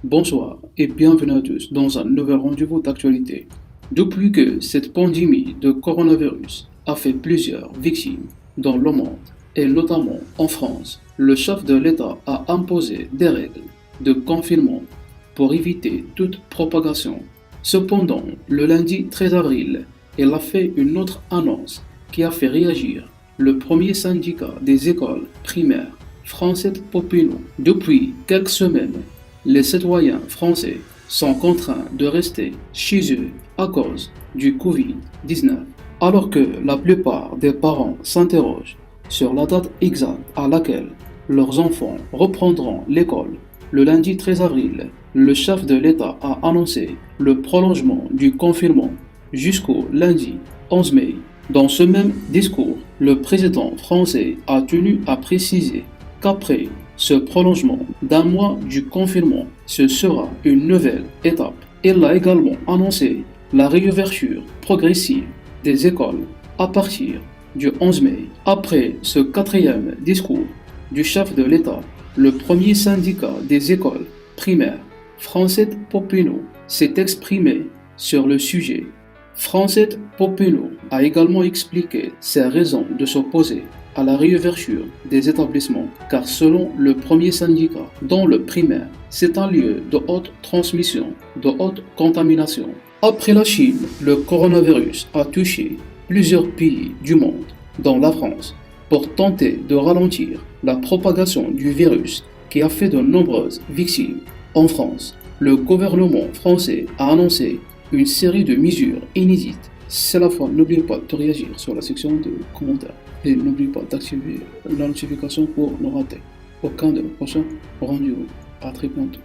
Bonsoir et bienvenue à tous dans un nouvel rendez-vous d'actualité. Depuis que cette pandémie de coronavirus a fait plusieurs victimes dans le monde et notamment en France, le chef de l'État a imposé des règles de confinement pour éviter toute propagation. Cependant, le lundi 13 avril, il a fait une autre annonce qui a fait réagir le premier syndicat des écoles primaires français Popino. Depuis quelques semaines, les citoyens français sont contraints de rester chez eux à cause du Covid-19, alors que la plupart des parents s'interrogent sur la date exacte à laquelle leurs enfants reprendront l'école. Le lundi 13 avril, le chef de l'État a annoncé le prolongement du confinement jusqu'au lundi 11 mai. Dans ce même discours, le président français a tenu à préciser qu'après ce prolongement d'un mois du confinement, ce sera une nouvelle étape. Il a également annoncé la réouverture progressive des écoles à partir du 11 mai. Après ce quatrième discours du chef de l'État, le premier syndicat des écoles primaires, Français Popino, s'est exprimé sur le sujet. Français Popino a également expliqué ses raisons de s'opposer à la réouverture des établissements, car selon le premier syndicat, dans le primaire, c'est un lieu de haute transmission, de haute contamination. Après la Chine, le coronavirus a touché plusieurs pays du monde, dont la France, pour tenter de ralentir la propagation du virus qui a fait de nombreuses victimes. En France, le gouvernement français a annoncé une série de mesures inédites. C'est la fois, n'oubliez pas de réagir sur la section de commentaires. Et n'oubliez pas d'activer la notification pour ne rater aucun de nos prochains rendez-vous. À très bientôt.